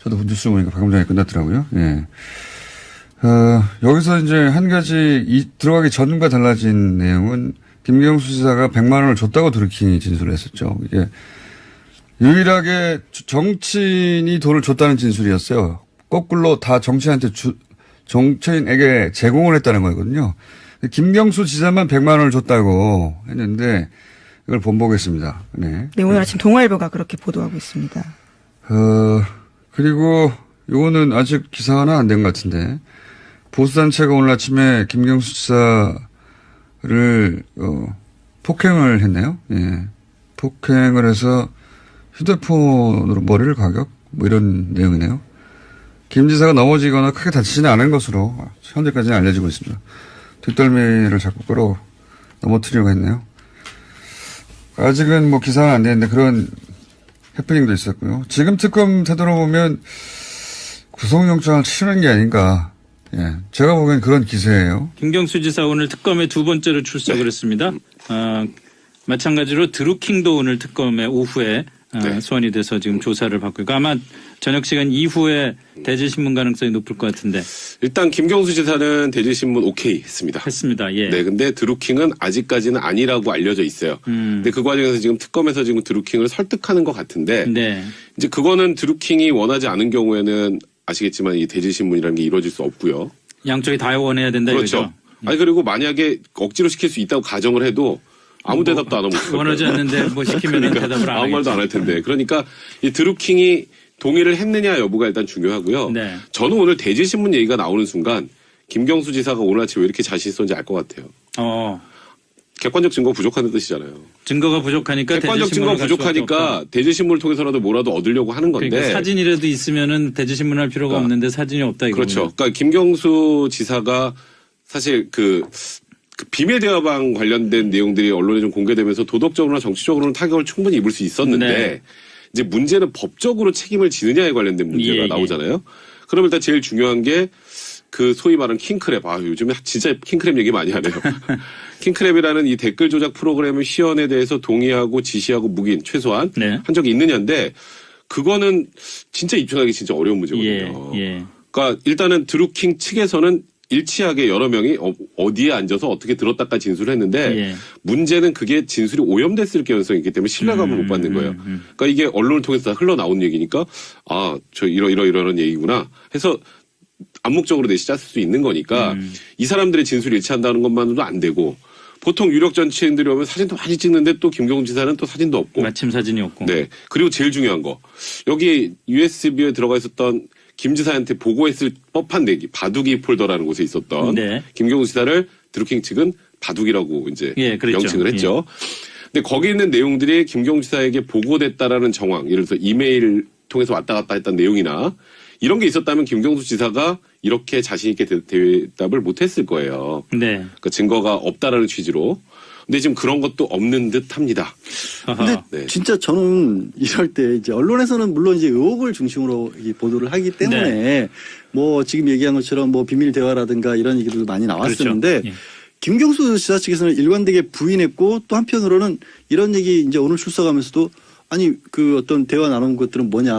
저도 뉴스 보니까 방금 전에 끝났더라고요. 예. 여기서 이제 한 가지 들어가기 전과 달라진 내용은 김경수 지사가 100만 원을 줬다고 드루킹이 진술을 했었죠. 이게 유일하게 정치인이 돈을 줬다는 진술이었어요. 거꾸로 다 정치인에게 제공을 했다는 거거든요. 김경수 지사만 100만 원을 줬다고 했는데 이걸 본보겠습니다. 네. 네, 오늘 아침 동아일보가 그렇게 보도하고 있습니다. 그리고 요거는 아직 기사화는 안 된 것 같은데 보수단체가 오늘 아침에 김경수 지사를 폭행을 했네요. 예. 폭행을 해서 휴대폰으로 머리를 가격? 뭐 이런 내용이네요. 김 지사가 넘어지거나 크게 다치지는 않은 것으로 현재까지는 알려지고 있습니다. 뒷덜미를 자꾸 끌어 넘어뜨리려고 했네요. 아직은 뭐 기사는 안 되는데 그런 해프닝도 있었고요. 지금 특검 태도로 보면 구속영장을 치르는 게 아닌가. 예, 제가 보기엔 그런 기세예요. 김경수 지사 오늘 특검에 두 번째로 출석을 했습니다. 마찬가지로 드루킹도 오늘 특검에 오후에 소환이 돼서 지금 조사를 받고 있고 아마 저녁 시간 이후에 대질신문 가능성이 높을 것 같은데. 일단 김경수 지사는 대질신문 오케이 했습니다. 예. 네, 근데 드루킹은 아직까지는 아니라고 알려져 있어요. 근데 그 과정에서 지금 특검에서 지금 드루킹을 설득하는 것 같은데. 네. 이제 그거는 드루킹이 원하지 않은 경우에는 아시겠지만 이 대질신문이라는 게 이루어질 수 없고요. 양쪽이 다 원해야 된다 그렇죠. 이거죠. 아니 그리고 만약에 억지로 시킬 수 있다고 가정을 해도 아무 대답도 안 하고 원하지 않는데 뭐 시키면 그러니까 대답을 안 아무 말도 안 할 텐데. 그러니까 이 드루킹이 동의를 했느냐 여부가 일단 중요하고요. 네. 저는 오늘 대질신문 얘기가 나오는 순간 김경수 지사가 오늘 아침에 왜 이렇게 자신 있었는지 알 것 같아요. 객관적 증거가 부족하다는 뜻이잖아요. 증거가 부족하니까 객관적 증거가 부족하니까 대질신문을 통해서라도 뭐라도 얻으려고 하는 건데. 그러니까 사진이라도 있으면은 대질신문 할 필요가 없는데 사진이 없다 이거군요. 그렇죠. 그러니까 김경수 지사가 사실 그 비밀 대화방 관련된 내용들이 언론에 좀 공개되면서 도덕적으로나 정치적으로는 타격을 충분히 입을 수 있었는데 네. 이제 문제는 법적으로 책임을 지느냐에 관련된 문제가 나오잖아요. 그러면 일단 제일 중요한 게 그 소위 말하는 킹크랩. 요즘에 진짜 킹크랩 얘기 많이 하네요. 킹크랩이라는 이 댓글 조작 프로그램의 시연에 대해서 동의하고 지시하고 묵인 최소한 한 적이 있느냐인데 그거는 진짜 입증하기 진짜 어려운 문제거든요. 그러니까 일단은 드루킹 측에서는 일치하게 여러 명이 어디에 앉아서 어떻게 들었다까 진술을 했는데 문제는 그게 진술이 오염됐을 가능성이 있기 때문에 신뢰감을 못 받는 거예요. 그러니까 이게 언론을 통해서 다 흘러나온 얘기니까 저 이런 얘기구나 해서 암묵적으로 내시짰을 수 있는 거니까 이 사람들의 진술이 일치한다는 것만으로도 안 되고 보통 유력 정치인들이 오면 사진도 많이 찍는데 또 김경수 지사는 또 사진도 없고 마침 사진이 없고 네. 그리고 제일 중요한 거 여기 USB에 들어가 있었던 김 지사한테 보고했을 법한 내기 바둑이 폴더라는 곳에 있었던 김경수 지사를 드루킹 측은 바둑이라고 이제 명칭을 했죠. 근데 거기 있는 내용들이 김경수 지사에게 보고됐다라는 정황, 예를 들어서 이메일 통해서 왔다 갔다 했던 내용이나 이런 게 있었다면 김경수 지사가 이렇게 자신 있게 대답을 못했을 거예요. 그러니까 증거가 없다라는 취지로. 근데 지금 그런 것도 없는 듯합니다. 근데 진짜 저는 이럴 때 이제 언론에서는 물론 이제 의혹을 중심으로 보도를 하기 때문에 뭐 지금 얘기한 것처럼 뭐 비밀 대화라든가 이런 얘기들도 많이 나왔었는데 김경수 지사 측에서는 일관되게 부인했고 또 한편으로는 이런 얘기 이제 오늘 출석하면서도 아니 그 어떤 대화 나눈 것들은 뭐냐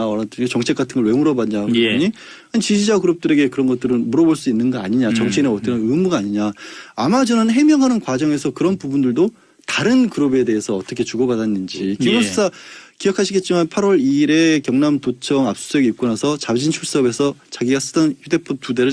정책 같은 걸 왜 물어봤냐 그랬더니 아니 지지자 그룹들에게 그런 것들은 물어볼 수 있는 거 아니냐 정치인의 어떤 의무가 아니냐 아마 저는 해명하는 과정에서 그런 부분들도 다른 그룹에 대해서 어떻게 주고받았는지 김경수 지사 기억하시겠지만 8월 2일에 경남도청 압수수색에 입고 나서 자진 출석해서 자기가 쓰던 휴대폰 2대를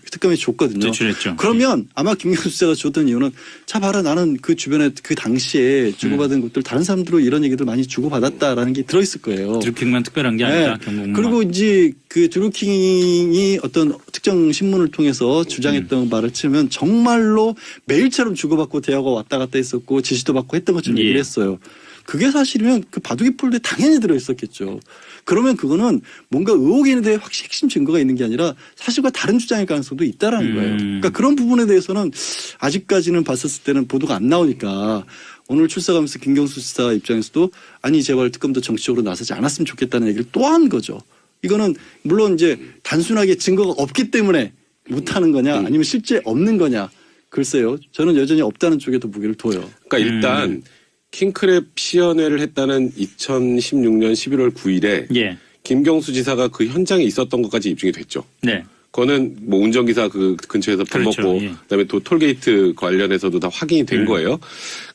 특검에 줬거든요. 제출했죠. 그러면 아마 김경수 지사가 줬던 이유는 자 봐라 나는 그 주변에 그 당시에 주고받은 것들 다른 사람들로 이런 얘기들 많이 주고받았다라는 게 들어있을 거예요. 드루킹만 특별한 게 아니다. 경북만. 그리고 이제 그 드루킹이 어떤 특정 신문을 통해서 주장했던 말을 치면 정말로 매일처럼 주고받고 대화가 왔다 갔다 했었고 지시도 받고 했던 것처럼 얘기를 했어요. 그게 사실이면 그 바둑이 폴더에 당연히 들어있었겠죠. 그러면 그거는 뭔가 의혹에 대해 확실히 핵심 증거가 있는 게 아니라 사실과 다른 주장일 가능성도 있다라는 거예요. 그러니까 그런 부분에 대해서는 아직까지는 봤었을 때는 보도가 안 나오니까 오늘 출석하면서 김경수 지사 입장에서도 아니 제발 특검도 정치적으로 나서지 않았으면 좋겠다는 얘기를 또 한 거죠. 이거는 물론 이제 단순하게 증거가 없기 때문에 못하는 거냐 아니면 실제 없는 거냐 글쎄요. 저는 여전히 없다는 쪽에 더 무게를 둬요. 그러니까 일단 킹크랩 시연회를 했다는 2016년 11월 9일에 김경수 지사가 그 현장에 있었던 것까지 입증이 됐죠. 네. 그거는 뭐 운전기사 그 근처에서 밥 그렇죠. 먹고 예. 그다음에 또 톨게이트 관련해서도 다 확인이 된 거예요.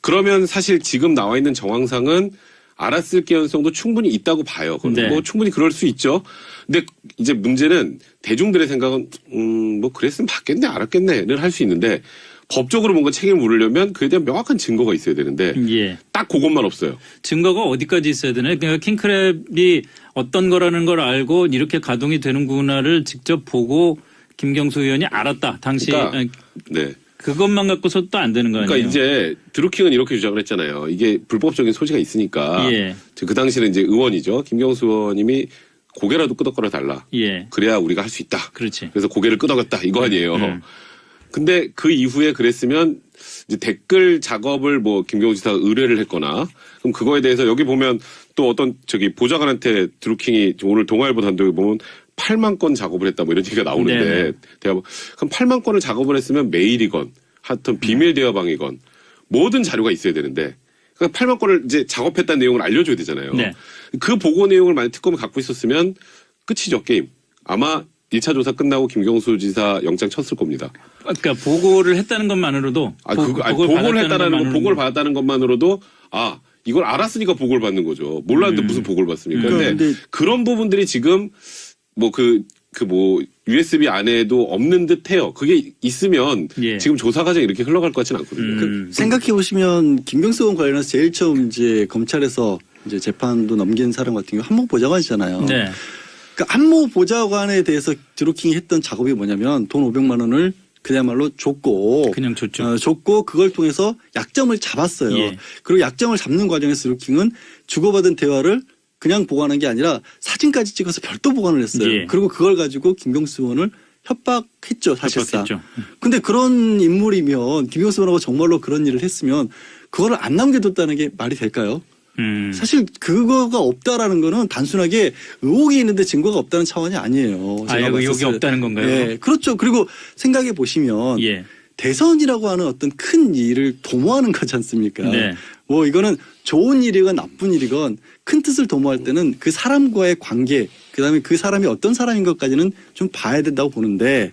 그러면 사실 지금 나와 있는 정황상은 알았을 가능성도 충분히 있다고 봐요. 네. 뭐 충분히 그럴 수 있죠. 근데 이제 문제는 대중들의 생각은 뭐 그랬으면 봤겠네, 알았겠네를 할 수 있는데 법적으로 뭔가 책임을 물으려면 그에 대한 명확한 증거가 있어야 되는데 예. 딱 그것만 없어요. 증거가 어디까지 있어야 되나요? 그러니까 킹크랩이 어떤 거라는 걸 알고 이렇게 가동이 되는구나를 직접 보고 김경수 의원이 알았다. 당시 그러니까, 네. 그것만 갖고서 또 안 되는 거 아니에요? 그러니까 이제 드루킹은 이렇게 주장을 했잖아요. 이게 불법적인 소지가 있으니까 예. 그 당시는 이제 의원이죠. 김경수 의원님이 고개라도 끄덕거려 달라. 예. 그래야 우리가 할 수 있다. 그렇지. 그래서 고개를 끄덕였다 이거 아니에요. 근데 그 이후에 그랬으면 이제 댓글 작업을 뭐 김경수 지사가 의뢰를 했거나 그럼 그거에 대해서 여기 보면 또 어떤 저기 보좌관한테 드루킹이 오늘 동아일보 단독에 보면 8만 건 작업을 했다 뭐 이런 얘기가 나오는데 네네. 그럼 8만 건을 작업을 했으면 메일이건 하여튼 비밀 대화방이건 모든 자료가 있어야 되는데 그러니까 8만 건을 이제 작업했다는 내용을 알려줘야 되잖아요. 네. 그 보고 내용을 만약 특검이 갖고 있었으면 끝이죠 게임. 아마 1차 조사 끝나고 김경수 지사 영장 쳤을 겁니다. 그러니까 보고를 했다는 것만으로도 보고를 했다라는 거, 보고를 받았다는 것만으로도 이걸 알았으니까 보고를 받는 거죠. 몰랐는데 무슨 보고를 받습니까? 근데 그런 부분들이 지금 USB 안에도 없는 듯해요. 그게 있으면 예. 지금 조사 과정이 이렇게 흘러갈 것 같지는 않거든요. 생각해 보시면 김경수 의원 관련해서 제일 처음 이제 검찰에서 이제 재판도 넘긴 사람 같은 경우 한모 보좌관이잖아요. 네. 그러니까 한모 보좌관에 대해서 드루킹이 했던 작업이 뭐냐면 돈 500만 원을 그야말로 줬고 그냥 줬죠. 줬고 그걸 통해서 약점을 잡았어요. 예. 그리고 약점을 잡는 과정에서 드루킹은 주고받은 대화를 그냥 보관한 게 아니라 사진까지 찍어서 별도 보관을 했어요. 예. 그리고 그걸 가지고 김경수 의원을 협박했죠, 사실상. 협박했죠. 근데 그런 인물이면 김경수 의원하고 정말로 그런 일을 했으면 그거를 안 남겨뒀다는 게 말이 될까요? 사실 그거가 없다라는 거는 단순하게 의혹이 있는데 증거가 없다는 차원이 아니에요. 제가 의혹이 봤을 때. 없다는 건가요? 네, 그렇죠. 그리고 생각해 보시면 예. 대선이라고 하는 어떤 큰 일을 도모하는 거지 않습니까? 네. 뭐 이거는 좋은 일이건 나쁜 일이건 큰 뜻을 도모할 때는 그 사람과의 관계, 그다음에 그 사람이 어떤 사람인 것까지는 좀 봐야 된다고 보는데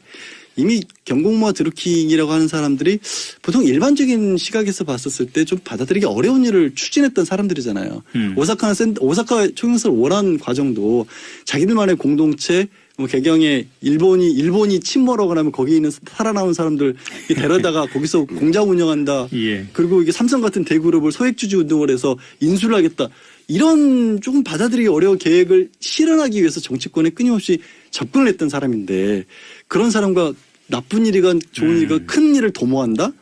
이미 경공모와 드루킹이라고 하는 사람들이 보통 일반적인 시각에서 봤었을 때 좀 받아들이기 어려운 일을 추진했던 사람들이잖아요. 오사카 총영사를 원한 과정도 자기들만의 공동체 뭐 개경에 일본이 침몰하거나 하면 거기 있는 살아남은 사람들 데려다가 거기서 공장 운영한다. 예. 그리고 이게 삼성 같은 대그룹을 소액주주 운동을 해서 인수를 하겠다. 이런 조금 받아들이기 어려운 계획을 실현하기 위해서 정치권에 끊임없이 접근을 했던 사람인데 그런 사람과 나쁜 일이건 좋은 일이건 큰 일을 도모한다?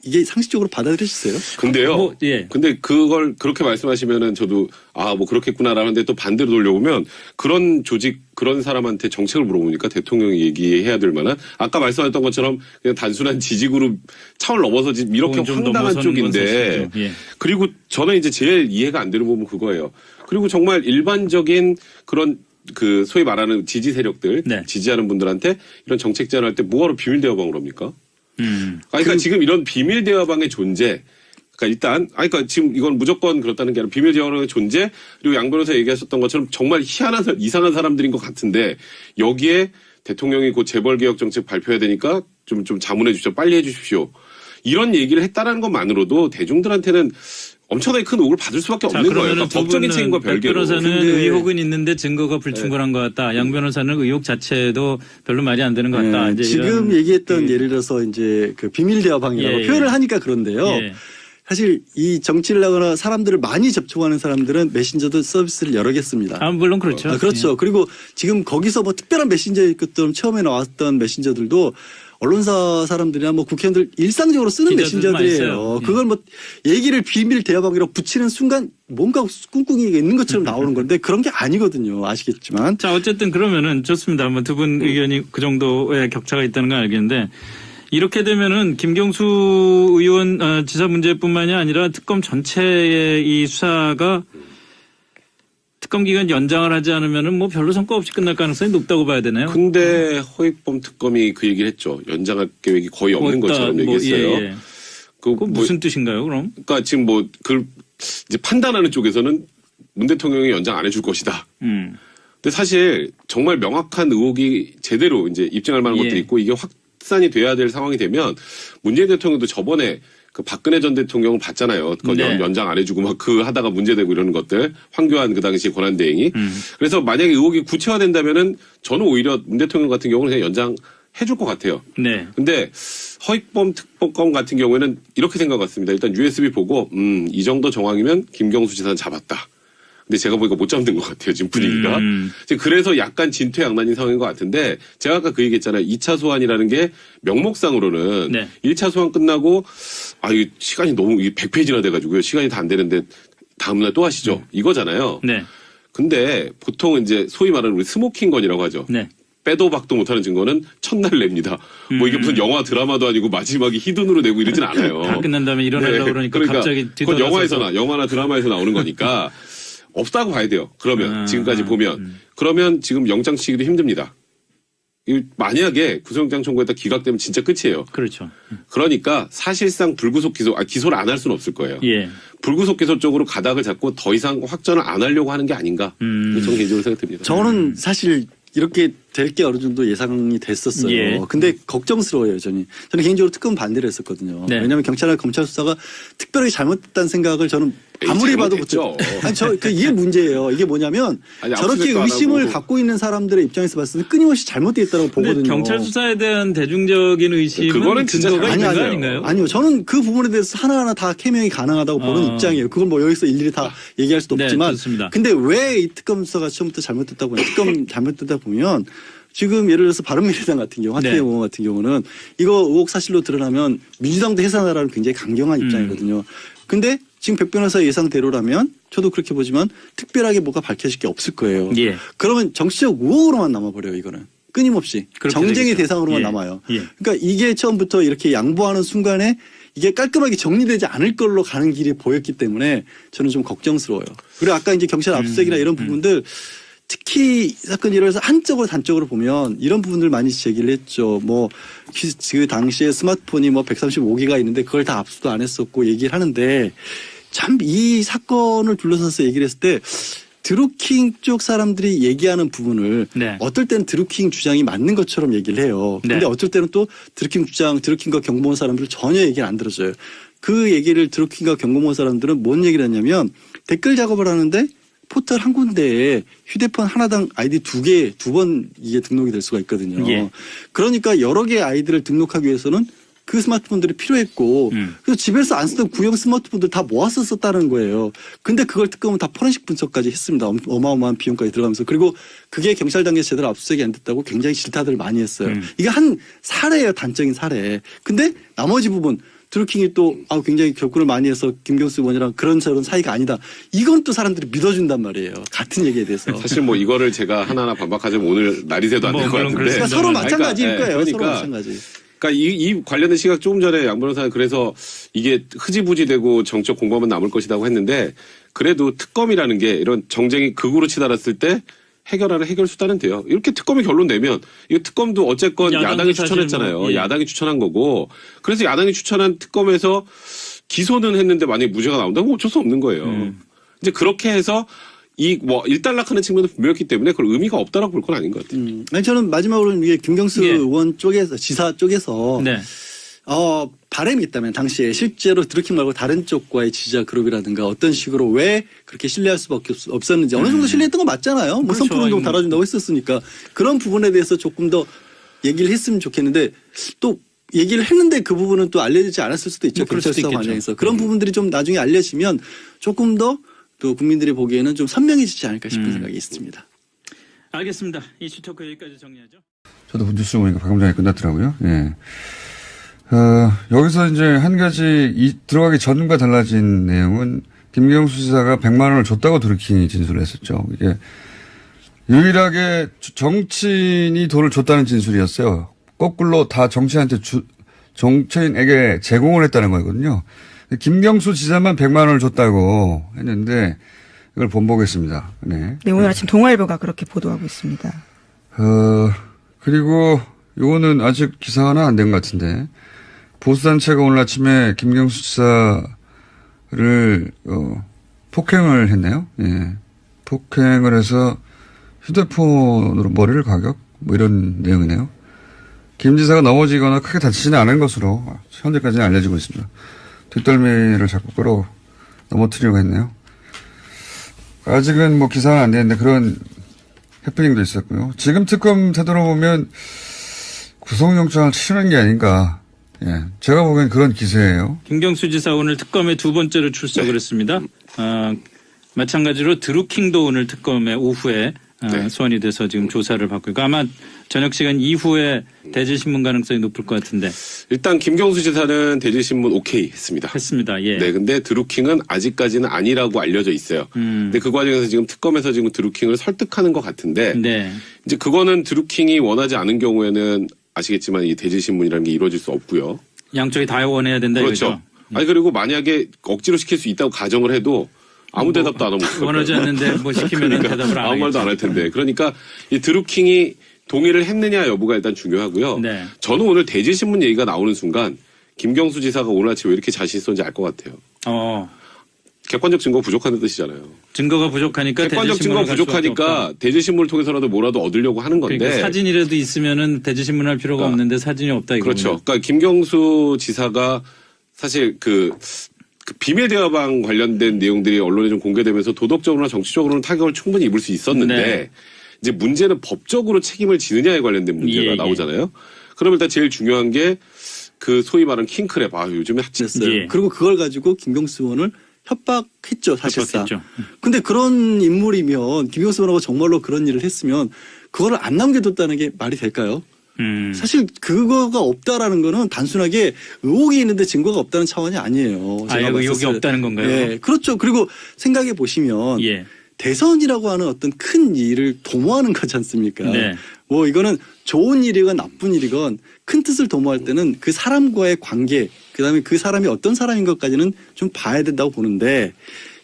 이게 상식적으로 받아들여지세요? 근데요. 예. 근데 그걸 그렇게 말씀하시면은 저도 뭐 그렇겠구나라는데 또 반대로 돌려보면 그런 조직 그런 사람한테 정책을 물어보니까 대통령이 얘기해야 될 만한 아까 말씀하셨던 것처럼 그냥 단순한 지지그룹 차원을 넘어서 이렇게 황당한 쪽인데 예. 그리고 저는 이제 제일 이해가 안 되는 부분은 그거예요. 그리고 정말 일반적인 그런 그 소위 말하는 지지 세력들 네. 지지하는 분들한테 이런 정책 제안할 때 뭐하러 비밀 대화방을 합니까? 그러니까 지금 이런 비밀 대화방의 존재, 그러니까 일단, 그러니까 지금 이건 무조건 그렇다는 게 아니라 비밀 대화방의 존재, 그리고 양 변호사 얘기하셨던 것처럼 정말 희한한, 이상한 사람들인 것 같은데, 여기에 대통령이 곧 재벌개혁 정책 발표해야 되니까 좀 자문해 주십시오. 빨리 해 주십시오. 이런 얘기를 했다라는 것만으로도 대중들한테는 엄청나게 큰 의혹을 받을 수밖에 없는 거예요. 그러니까 법적인 책임과 별개로. 변호사는 의혹은 있는데 증거가 불충분한 것 같다. 양 변호사는 의혹 자체도 별로 말이 안 되는 것 같다. 이제 지금 이런 얘기했던 예를 들어서 이제 그 비밀 대화방이라고 예, 표현을 하니까 그런데요. 예. 사실 이 정치를 하거나 사람들을 많이 접촉하는 사람들은 메신저도 서비스를 여러 개 씁니다. 물론 그렇죠. 그렇죠. 그리고 지금 거기서 뭐 특별한 메신저일 것처럼 처음에 나왔던 메신저들도 언론사 사람들이나 뭐 국회의원들 일상적으로 쓰는 기자들도 많이 메신저들이에요. 써요. 그걸 뭐 얘기를 비밀 대화방이라고 붙이는 순간 뭔가 꿍꿍이가 있는 것처럼 나오는 건데 그런 게 아니거든요. 아시겠지만. 자, 어쨌든 그러면은 좋습니다. 뭐 두 분 의견이 그 정도의 격차가 있다는 건 알겠는데 이렇게 되면은 김경수 의원 지사 문제뿐만이 아니라 특검 전체의 이 수사가 특검 기간 연장을 하지 않으면은 뭐 별로 성과 없이 끝날 가능성이 높다고 봐야 되나요? 근데 허익범 특검이 그 얘기를 했죠. 연장할 계획이 거의 없는 것처럼 얘기했어요. 예. 그 무슨 뜻인가요, 그럼? 그러니까 지금 그 이제 판단하는 쪽에서는 문 대통령이 연장 안 해줄 것이다. 근데 사실 정말 명확한 의혹이 제대로 이제 입증할 만한 예. 것들이 있고 이게 확산이 돼야 될 상황이 되면 문재인 대통령도 저번에 그 박근혜 전 대통령을 봤잖아요. 그거 네. 연장 안 해주고 막 그 하다가 문제되고 이러는 것들. 황교안 그 당시 권한대행이. 그래서 만약에 의혹이 구체화된다면은 저는 오히려 문 대통령 같은 경우는 그냥 연장 해줄 것 같아요. 네. 근데 허익범 특보검 같은 경우에는 이렇게 생각했습니다. 일단 USB 보고 이 정도 정황이면 김경수 지사는 잡았다. 근데 제가 보니까 못 잡는 것 같아요. 지금 분위기가. 지금 그래서 약간 진퇴양난인 상황인 것 같은데 제가 아까 그 얘기했잖아요. 2차 소환이라는 게 명목상으로는 네. 1차 소환 끝나고 이 시간이 너무 이게 100페이지나 돼가지고요. 시간이 다 안 되는데 다음날 또 하시죠. 이거잖아요. 네. 근데 보통은 이제 소위 말하는 우리 스모킹건이라고 하죠. 네. 빼도 박도 못하는 증거는 첫날 냅니다. 뭐 이게 무슨 영화 드라마도 아니고 마지막에 히든으로 내고 이러진 않아요. 다 끝난 다음에 일어나려고 그러니까 갑자기 그건 뒤돌아서서. 영화나 드라마에서 나오는 거니까 없다고 봐야 돼요. 그러면 지금까지 보면 그러면 지금 영장 치기도 힘듭니다. 만약에 구속영장 청구했다 기각되면 진짜 끝이에요. 그렇죠. 그러니까 사실상 불구속 기소를 안 할 수는 없을 거예요. 예. 불구속 기소 쪽으로 가닥을 잡고 더 이상 확전을 안 하려고 하는 게 아닌가. 저는 개인적으로 생각됩니다. 저는 사실 이렇게 될 게 어느 정도 예상이 됐었어요. 예. 근데 걱정스러워요, 저는 개인적으로 특검 반대를 했었거든요. 네. 왜냐하면 경찰이나 검찰 수사가 특별하게 잘못됐다는 생각을 저는 아무리 봐도 잘못했죠. 아니, 이게 문제예요. 이게 뭐냐면 아니, 저렇게 압수수색도 안 의심을 하고. 갖고 있는 사람들의 입장에서 봤을 때 끊임없이 잘못되어 있다고 근데 보거든요. 경찰 수사에 대한 대중적인 의심은 그거는 진짜 근거가 있는 거 아니에요. 아닌가요? 아니요. 저는 그 부분에 대해서 하나하나 다 캐명이 가능하다고 보는 입장이에요. 그걸 뭐 여기서 일일이 다 얘기할 수도 네, 없지만. 좋습니다. 근데 왜 이 특검 수사가 처음부터 잘못됐다고 하냐. 특검 잘못됐다 보면 지금 예를 들어서 바른미래당 같은 경우, 하태경 의원 같은 경우는 이거 의혹 사실로 드러나면 민주당도 해산하라는 굉장히 강경한 입장이거든요. 근데 지금 백 변호사 예상대로라면 저도 그렇게 보지만 특별하게 뭐가 밝혀질 게 없을 거예요. 예. 그러면 정치적 의혹으로만 남아버려요, 이거는. 끊임없이. 그렇게 정쟁의 되겠죠. 대상으로만 예. 남아요. 예. 그러니까 이게 처음부터 이렇게 양보하는 순간에 이게 깔끔하게 정리되지 않을 걸로 가는 길이 보였기 때문에 저는 좀 걱정스러워요. 그리고 아까 이제 경찰 압수수색이나 이런 부분들 특히 이 사건 예를 들어서 한쪽으로 단적으로 보면 이런 부분들 많이 제기를 했죠. 뭐 그 당시에 스마트폰이 뭐 135기가 있는데 그걸 다 압수도 안 했었고 얘기를 하는데 참 이 사건을 둘러싸서 얘기를 했을 때 드루킹 쪽 사람들이 얘기하는 부분을 네. 어떨 때는 드루킹 주장이 맞는 것처럼 얘기를 해요. 근데 네. 어떨 때는 또 드루킹과 경고원 사람들 전혀 얘기를 안 들어줘요. 그 얘기를 드루킹과 경고원 사람들은 뭔 얘기를 했냐면 댓글 작업을 하는데 포털 한 군데에 휴대폰 하나당 아이디 2개, 2번 이게 등록이 될 수가 있거든요. 예. 그러니까 여러 개의 아이디를 등록하기 위해서는 그 스마트폰들이 필요했고 그래서 집에서 안 쓰던 구형 스마트폰들 다 모아서 썼다는 거예요. 근데 그걸 특검은 다 포렌식 분석까지 했습니다. 어마어마한 비용까지 들어가면서. 그리고 그게 경찰 단계에서 제대로 압수수색이 안 됐다고 굉장히 질타들을 많이 했어요. 이게 한 사례예요. 단적인 사례. 근데 나머지 부분 드루킹이 또 굉장히 격분을 많이 해서 김경수 의원이랑 그런 저런 사이가 아니다. 이건 또 사람들이 믿어준단 말이에요. 같은 얘기에 대해서. 사실 뭐 이거를 제가 하나하나 반박하자면 오늘 날이 새도 안 될 것 물론 같은데. 그러니까 서로 마찬가지일 거예요. 그러니까 서로 마찬가지. 그러니까 이 관련된 시각 조금 전에 양 변호사는 그래서 이게 흐지부지되고 정적 공방만 남을 것이라고 했는데 그래도 특검이라는 게 이런 정쟁이 극으로 치달았을 때 해결하는 해결 수단은 돼요. 이렇게 특검이 결론 내면 이거 특검도 어쨌건 야당이 추천했잖아요. 뭐, 예. 야당이 추천한 거고 그래서 야당이 추천한 특검에서 기소는 했는데 만약에 무죄가 나온다면 어쩔 수 없는 거예요. 이제 그렇게 해서 이 뭐 일단락하는 측면도 분명했기 때문에 그걸 의미가 없다라고 볼 건 아닌 것 같아요. 아니, 저는 마지막으로 이게 김경수 예. 의원 쪽에서 지사 쪽에서 네. 바람이 있다면 당시에 실제로 드루킹 말고 다른 쪽과의 지지자 그룹이라든가 어떤 식으로 왜 그렇게 신뢰할 수밖에 없었는지 어느 정도 신뢰했던 거 맞잖아요. 뭐 그렇죠. 선풀운동 달아준다고 했었으니까 그런 부분에 대해서 조금 더 얘기를 했으면 좋겠는데 또 얘기를 했는데 그 부분은 또 알려지지 않았을 수도 있죠. 뭐 그럴 경찰 수도 수사 있겠죠. 과정에서 그런 부분들이 좀 나중에 알려지면 조금 더 또 국민들이 보기에는 좀 선명해지지 않을까 싶은 생각이 있습니다. 알겠습니다. 이슈 토크 여기까지 정리하죠. 저도 뉴스 보니까 방금 전에 끝났더라고요. 예. 여기서 이제 한 가지 들어가기 전과 달라진 내용은 김경수 지사가 100만 원을 줬다고 드루킹이 진술을 했었죠. 이게 유일하게 정치인이 돈을 줬다는 진술이었어요. 거꾸로 다 정치인에게 제공을 했다는 거거든요. 김경수 지사만 100만 원을 줬다고 했는데 이걸 본보겠습니다. 네. 네, 오늘 아침 동아일보가 그렇게 보도하고 있습니다. 그리고 요거는 아직 기사화는 안 된 것 같은데 보수단체가 오늘 아침에 김경수 지사를 폭행을 했네요. 예. 폭행을 해서 휴대폰으로 머리를 가격? 뭐 이런 내용이네요. 김 지사가 넘어지거나 크게 다치지는 않은 것으로 현재까지는 알려지고 있습니다. 뒷덜미를 자꾸 끌어 넘어뜨리려고 했네요. 아직은 뭐 기사는 안 되는데 그런 해프닝도 있었고요. 지금 특검 태도로 보면 구속영장을 치르는 게 아닌가. 예, 제가 보기엔 그런 기세예요. 김경수 지사 오늘 특검에 두 번째로 출석을 했습니다. 마찬가지로 드루킹도 오늘 특검에 오후에 소환이 돼서 지금 조사를 받고 있고 아마 저녁 시간 이후에 대질신문 가능성이 높을 것 같은데. 일단 김경수 지사는 대질신문 오케이 했습니다. 했습니다. 예. 네, 근데 드루킹은 아직까지는 아니라고 알려져 있어요. 근데 그 과정에서 지금 특검에서 지금 드루킹을 설득하는 것 같은데 네. 이제 그거는 드루킹이 원하지 않은 경우에는 아시겠지만 이 대질신문이라는 게 이루어질 수 없고요. 양쪽이 다 원해야 된다 그렇죠. 이거죠. 아니 그리고 만약에 억지로 시킬 수 있다고 가정을 해도 아무 대답도 안 하고 원하지 않는데 뭐 시키면 그러니까 대답을 안 아무 하겠죠. 말도 안 할 텐데. 그러니까 이 드루킹이 동의를 했느냐 여부가 일단 중요하고요. 네. 저는 오늘 대질신문 얘기가 나오는 순간 김경수 지사가 오늘 아침에 왜 이렇게 자신 있었는지 알 것 같아요. 객관적 증거 부족한 뜻이잖아요. 증거가 부족하니까 객관적 증거가 부족하니까 대질신문을 통해서라도 뭐라도 얻으려고 하는 건데. 그러니까 사진이라도 있으면은 대질신문 할 필요가 없는데 사진이 없다 이거. 그렇죠. 그러니까 김경수 지사가 사실 그 비밀 대화방 관련된 내용들이 언론에 좀 공개되면서 도덕적으로나 정치적으로는 타격을 충분히 입을 수 있었는데 네. 이제 문제는 법적으로 책임을 지느냐에 관련된 문제가 예. 나오잖아요. 그럼 일단 제일 중요한 게 그 소위 말하는 킹크랩. 요즘에 했어요. 예. 그리고 그걸 가지고 김경수 의원을 협박했죠, 사실상. 협박했죠. 근데 그런 인물이면 김경수 의원하고 정말로 그런 일을 했으면 그거를 안 남겨뒀다는 게 말이 될까요? 사실 그거가 없다라는 거는 단순하게 의혹이 있는데 증거가 없다는 차원이 아니에요. 제가 의혹이 봤을 때. 없다는 건가요? 네, 그렇죠. 그리고 생각해 보시면 예. 대선이라고 하는 어떤 큰 일을 도모하는 거지 않습니까? 네. 뭐 이거는 좋은 일이건 나쁜 일이건 큰 뜻을 도모할 때는 그 사람과의 관계, 그다음에 그 사람이 어떤 사람인 것까지는 좀 봐야 된다고 보는데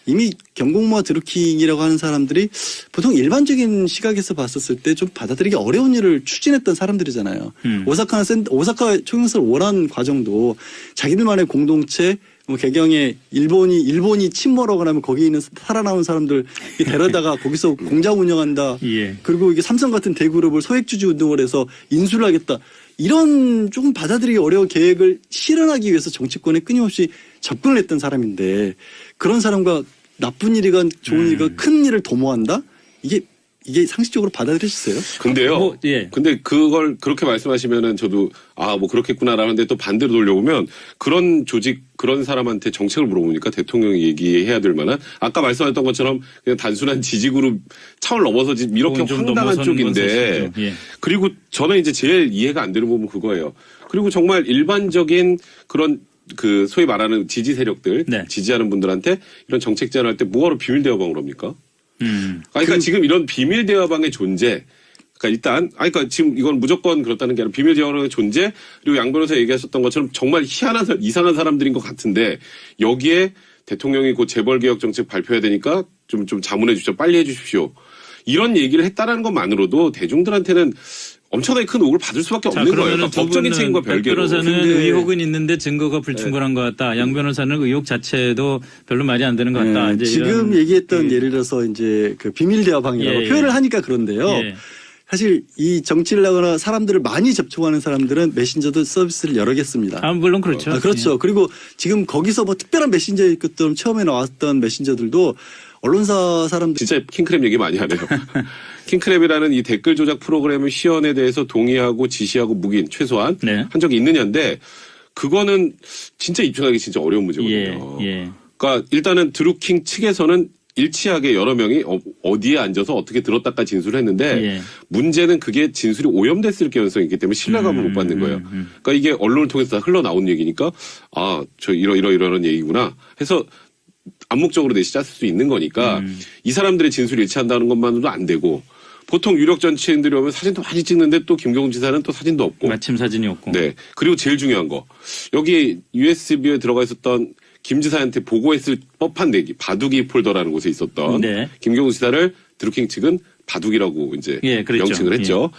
이미 경공모와 드루킹이라고 하는 사람들이 보통 일반적인 시각에서 봤었을 때 좀 받아들이기 어려운 일을 추진했던 사람들이잖아요. 오사카 총영사를 원한 과정도 자기들만의 공동체 뭐 개경에 일본이 침몰하거나 하면 거기 있는 살아남은 사람들 데려다가 거기서 공장 운영한다. 예. 그리고 이게 삼성 같은 대그룹을 소액주주 운동을 해서 인수를 하겠다. 이런 조금 받아들이기 어려운 계획을 실현하기 위해서 정치권에 끊임없이 접근을 했던 사람인데 그런 사람과 나쁜 일이건 좋은 일이건 큰 일을 도모한다? 이게 상식적으로 받아들여지세요? 근데요. 예. 근데 그걸 그렇게 말씀하시면은 저도 뭐 그렇겠구나라는데 또 반대로 돌려보면 그런 조직 그런 사람한테 정책을 물어보니까 대통령이 얘기해야 될 만한 아까 말씀하셨던 것처럼 그냥 단순한 지지그룹 차원을 넘어서 이렇게 좀 황당한 넘어서는 쪽인데 건 사실이죠. 예. 그리고 저는 이제 제일 이해가 안 되는 부분은 그거예요. 그리고 정말 일반적인 그런 그 소위 말하는 지지 세력들 네. 지지하는 분들한테 이런 정책 제안할 때 뭐하러 비밀 대화방을 합니까? 그러니까 지금 이런 비밀 대화방의 존재, 그러니까 일단, 그러니까 지금 이건 무조건 그렇다는 게 아니라 비밀 대화방의 존재, 그리고 양 변호사 얘기하셨던 것처럼 정말 희한한, 이상한 사람들인 것 같은데, 여기에 대통령이 곧 재벌개혁 정책 발표해야 되니까 좀 자문해 주십시오. 빨리 해 주십시오. 이런 얘기를 했다라는 것만으로도 대중들한테는 엄청나게 큰 의혹을 받을 수밖에 없는 거예요. 그러니까 법적인 책임과 별개로. 변호사는 근데- 의혹은 있는데 증거가 불충분한 것 같다. 양 변호사는 의혹 자체도 별로 말이 안 되는 것 같다. 이제 지금 이런 얘기했던 예를 들어서 이제 그 비밀 대화방이라고 예, 표현을 예. 하니까 그런데요. 예. 사실 이 정치를 하거나 사람들을 많이 접촉하는 사람들은 메신저도 서비스를 여러 개 씁니다. 물론 그렇죠. 그렇죠. 그리고 지금 거기서 뭐 특별한 메신저일 것처럼 처음에 나왔던 메신저들도 언론사 사람들 진짜 킹크랩 얘기 많이 하네요. 킹크랩이라는 이 댓글 조작 프로그램의 시연에 대해서 동의하고 지시하고 묵인 최소한 네. 한 적이 있느냐인데 그거는 진짜 입증하기 진짜 어려운 문제거든요. 예. 그러니까 일단은 드루킹 측에서는 일치하게 여러 명이 어디에 앉아서 어떻게 들었다까지 진술을 했는데 예. 문제는 그게 진술이 오염됐을 가능성이 있기 때문에 신뢰감을 못 받는 거예요. 그러니까 이게 언론을 통해서 다 흘러나온 얘기니까 저 이런 얘기구나 해서 암묵적으로 내시 짰을 수 있는 거니까 이 사람들의 진술이 일치한다는 것만으로도 안 되고 보통 유력 정치인들이 오면 사진도 많이 찍는데 또 김경수 지사는 또 사진도 없고. 마침 사진이 없고. 네. 그리고 제일 중요한 거. 여기 USB에 들어가 있었던 김 지사한테 보고했을 법한 내기 바둑이 폴더라는 곳에 있었던 네. 김경수 지사를 드루킹 측은 바둑이라고 이제 예, 그랬죠. 명칭을 했죠.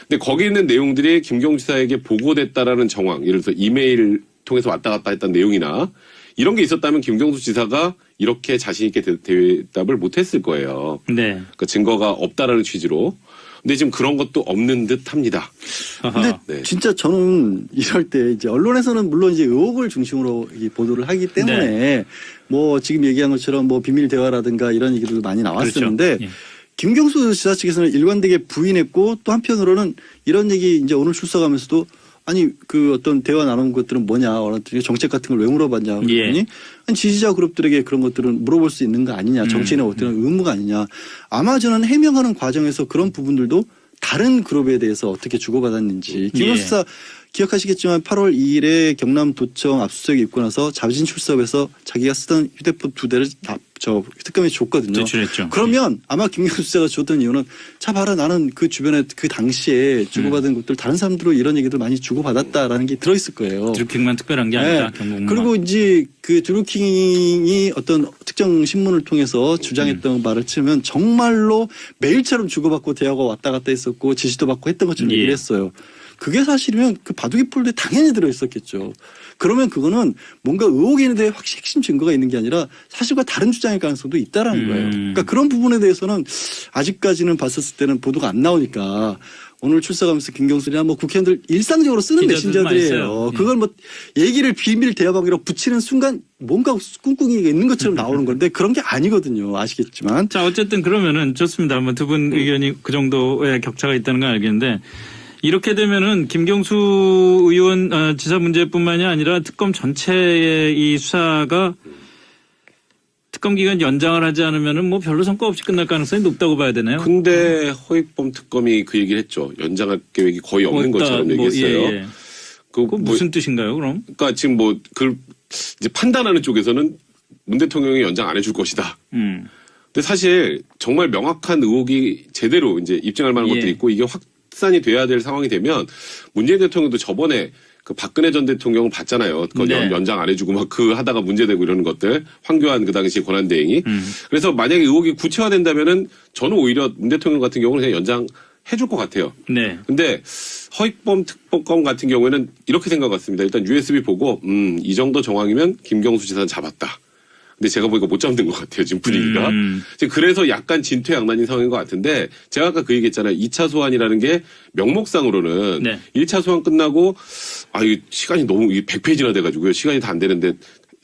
근데 거기 있는 내용들이 김경수 지사에게 보고됐다라는 정황, 예를 들어서 이메일 통해서 왔다 갔다 했던 내용이나 이런 게 있었다면 김경수 지사가 이렇게 자신 있게 대답을 못했을 거예요. 네. 그러니까 증거가 없다라는 취지로. 근데 지금 그런 것도 없는 듯합니다. 근데 네. 진짜 저는 이럴 때 이제 언론에서는 물론 이제 의혹을 중심으로 이 보도를 하기 때문에 네. 뭐 지금 얘기한 것처럼 뭐 비밀 대화라든가 이런 얘기들도 많이 나왔었는데 그렇죠. 예. 김경수 지사 측에서는 일관되게 부인했고 또 한편으로는 이런 얘기 이제 오늘 출석하면서도 아니 그 어떤 대화 나눈 것들은 뭐냐 어느 정책 같은 걸 왜 물어봤냐 그랬더니 예. 아니 지지자 그룹들에게 그런 것들은 물어볼 수 있는 거 아니냐 정치인의 어떤 의무가 아니냐 아마 저는 해명하는 과정에서 그런 부분들도 다른 그룹에 대해서 어떻게 주고받았는지 김경수 지사 기억하시겠지만 8월 2일에 경남도청 압수수색이 있고 나서 자진 출석해서 자기가 쓰던 휴대폰 2대를 저 특검에 줬거든요. 제출했죠. 그러면 아마 김경수 지사가 줬던 이유는 자 봐라 나는 그 주변에 그 당시에 주고받은 것들 다른 사람들로 이런 얘기들 많이 주고받았다라는 게 들어있을 거예요. 드루킹만 특별한 게 아니다. 네. 경북만. 그리고 이제 그 드루킹이 어떤 특정 신문을 통해서 주장했던 말을 치면 정말로 매일처럼 주고받고 대화가 왔다 갔다 했었고 지시도 받고 했던 것처럼 예. 얘기를 했어요. 그게 사실이면 그 바둑이 폴더에 당연히 들어있었겠죠. 그러면 그거는 뭔가 의혹에 대해 핵심 증거가 있는 게 아니라 사실과 다른 주장일 가능성도 있다라는 거예요. 그러니까 그런 부분에 대해서는 아직까지는 봤었을 때는 보도가 안 나오니까 오늘 출석하면서 김경수나 뭐 국회의원들 일상적으로 쓰는 기자들도 많이 써요. 메신저들이에요. 그걸 뭐 얘기를 비밀 대화방이라고 붙이는 순간 뭔가 꿍꿍이가 있는 것처럼 나오는 건데 그런 게 아니거든요. 아시겠지만. 자, 어쨌든 그러면은 좋습니다. 뭐 두 분 의견이 그 정도의 격차가 있다는 건 알겠는데 이렇게 되면은 김경수 의원 지사 문제뿐만이 아니라 특검 전체의 이 수사가 특검 기간 연장을 하지 않으면은 뭐 별로 성과 없이 끝날 가능성이 높다고 봐야 되나요? 근데 허익범 특검이 그 얘기를 했죠. 연장할 계획이 거의 없는 것처럼 얘기했어요. 예. 그 그 무슨 뜻인가요, 그럼? 그러니까 지금 뭐 그 이제 판단하는 쪽에서는 문 대통령이 연장 안 해줄 것이다. 근데 사실 정말 명확한 의혹이 제대로 이제 입증할 만한 예. 것들이 있고 이게 확산이 돼야 될 상황이 되면 문재인 대통령도 저번에 그 박근혜 전 대통령을 봤잖아요. 그거 네. 연장 안 해주고 막 그 하다가 문제되고 이러는 것들. 황교안 그 당시 권한대행이. 그래서 만약에 의혹이 구체화된다면은 저는 오히려 문 대통령 같은 경우는 그냥 연장 해줄 것 같아요. 네. 근데 허익범 특검 같은 경우에는 이렇게 생각 같습니다. 일단 USB 보고 이 정도 정황이면 김경수 지사는 잡았다. 근데 제가 보니까 못 잡는 것 같아요. 지금 분위기가. 지금 그래서 약간 진퇴양난인 상황인 것 같은데 제가 아까 그 얘기했잖아요. 2차 소환이라는 게 명목상으로는 네. 1차 소환 끝나고 이 시간이 너무 100페이지나 돼가지고요. 시간이 다 안 되는데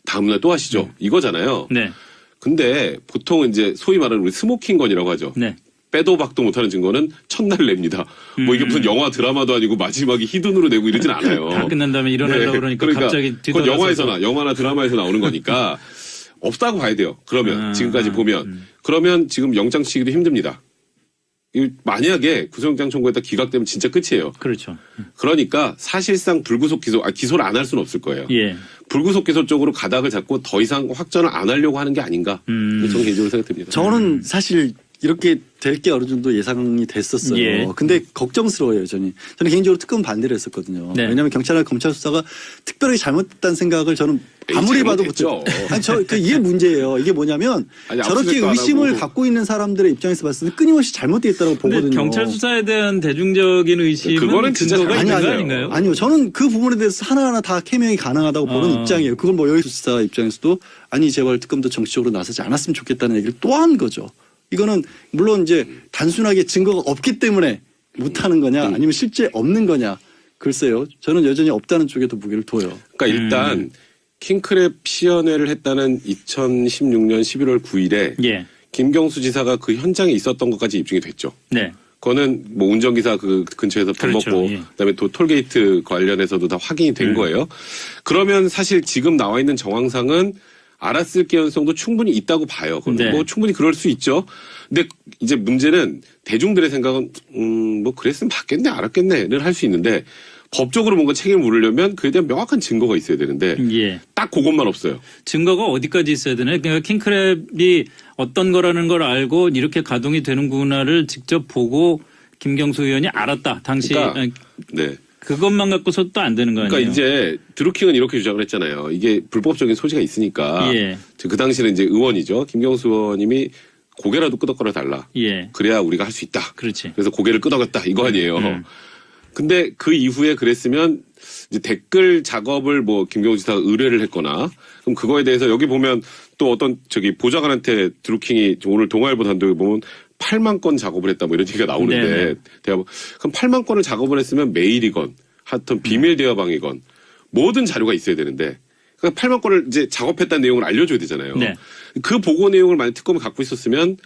다음날 또 하시죠. 이거잖아요. 네. 근데 보통 이제 소위 말하는 우리 스모킹건이라고 하죠. 네. 빼도 박도 못하는 증거는 첫날 냅니다. 뭐 이게 무슨 영화 드라마도 아니고 마지막에 히든으로 내고 이러진 않아요. 다 끝난 다음에 일어나려고 그러니까 갑자기 그건 뒤돌아서서. 영화나 드라마에서 나오는 거니까 없다고 봐야 돼요. 그러면 지금까지 보면 그러면 지금 영장 치기도 힘듭니다. 만약에 구속영장 청구했다 기각되면 진짜 끝이에요. 그렇죠. 그러니까 사실상 불구속 기소를 안 할 수는 없을 거예요. 예. 불구속 기소 쪽으로 가닥을 잡고 더 이상 확전을 안 하려고 하는 게 아닌가. 저는 개인적으로 생각됩니다. 저는 사실 이렇게 될 게 어느 정도 예상이 됐었어요. 예. 근데 걱정스러워요, 저는 개인적으로 특검 반대를 했었거든요. 네. 왜냐하면 경찰이나 검찰 수사가 특별하게 잘못됐다는 생각을 저는 아무리 봐도 잘못했죠. 이게 문제예요. 이게 뭐냐면 아니, 저렇게 압수수색도 안 의심을 하고. 갖고 있는 사람들의 입장에서 봤을 때 끊임없이 잘못되어 있다고 근데 보거든요. 경찰 수사에 대한 대중적인 의심은 그거는 진짜 근거가 있는 거 아니에요. 아닌가요? 아니요. 저는 그 부분에 대해서 하나하나 다 캐명이 가능하다고 보는 입장이에요. 그건 뭐 여의 수사 입장에서도 아니 제발 특검도 정치적으로 나서지 않았으면 좋겠다는 얘기를 또 한 거죠. 이거는 물론 이제 단순하게 증거가 없기 때문에 못하는 거냐 아니면 실제 없는 거냐. 글쎄요. 저는 여전히 없다는 쪽에 더 무게를 둬요. 그러니까 일단 킹크랩 시연회를 했다는 2016년 11월 9일에 예. 김경수 지사가 그 현장에 있었던 것까지 입증이 됐죠. 네. 그거는 뭐 운전기사 그 근처에서 밥 그렇죠. 먹고 예. 그다음에 또 톨게이트 관련해서도 다 확인이 된 거예요. 그러면 사실 지금 나와 있는 정황상은 알았을 개연성도 충분히 있다고 봐요. 네. 뭐 충분히 그럴 수 있죠. 근데 이제 문제는 대중들의 생각은 뭐 그랬으면 봤겠네 알았겠네를 할 수 있는데 법적으로 뭔가 책임을 물으려면 그에 대한 명확한 증거가 있어야 되는데 예. 딱 그것만 없어요. 증거가 어디까지 있어야 되나요? 그러니까 킹크랩이 어떤 거라는 걸 알고 이렇게 가동이 되는구나를 직접 보고 김경수 의원이 알았다. 당시 그러니까, 네. 그것만 갖고서 또 안 되는 거 아니에요? 그러니까 이제 드루킹은 이렇게 주장을 했잖아요. 이게 불법적인 소지가 있으니까 예. 그 당시는 이제 의원이죠. 김경수 의원님이 고개라도 끄덕거려 달라. 예. 그래야 우리가 할 수 있다. 그렇지. 그래서 고개를 끄덕였다 이거 아니에요. 근데 그 이후에 그랬으면 이제 댓글 작업을 뭐 김경수 지사가 의뢰를 했거나 그럼 그거에 대해서 여기 보면 또 어떤 저기 보좌관한테 드루킹이 오늘 동아일보 단독에 보면 8만 건 작업을 했다 뭐 이런 얘기가 나오는데 네네. 그럼 8만 건을 작업을 했으면 메일이건 하여튼 비밀 대화방이건 모든 자료가 있어야 되는데 그러니까 8만 건을 이제 작업했다는 내용을 알려줘야 되잖아요. 네. 그 보고 내용을 만약 특검이 갖고 있었으면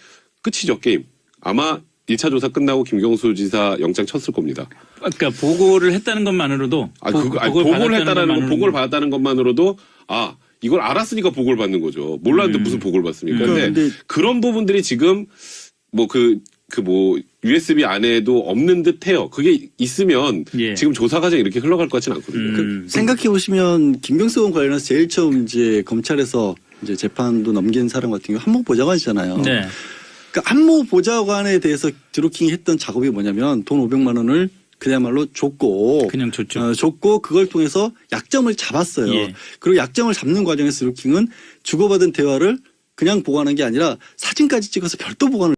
끝이죠 게임. 아마 1차 조사 끝나고 김경수 지사 영장 쳤을 겁니다. 그러니까 보고를 했다는 것만으로도 보고를 했다라는 거, 보고를 받았다는 것만으로도 이걸 알았으니까 보고를 받는 거죠. 몰랐는데 무슨 보고를 받습니까? 근데 그런 부분들이 지금 USB 안에도 없는 듯해요. 그게 있으면 예. 지금 조사 과정이 이렇게 흘러갈 것 같지는 않거든요. 생각해 보시면 김경수 의원 관련해서 제일 처음 이제 검찰에서 이제 재판도 넘긴 사람 같은 경우 한모 보좌관이잖아요. 네. 그러니까 한모 보좌관에 대해서 드루킹이 했던 작업이 뭐냐면 돈 500만 원을 그야말로 줬고 그냥 줬죠. 줬고 그걸 통해서 약점을 잡았어요. 예. 그리고 약점을 잡는 과정에서 드루킹은 주고받은 대화를 그냥 보관한 게 아니라 사진까지 찍어서 별도 보관을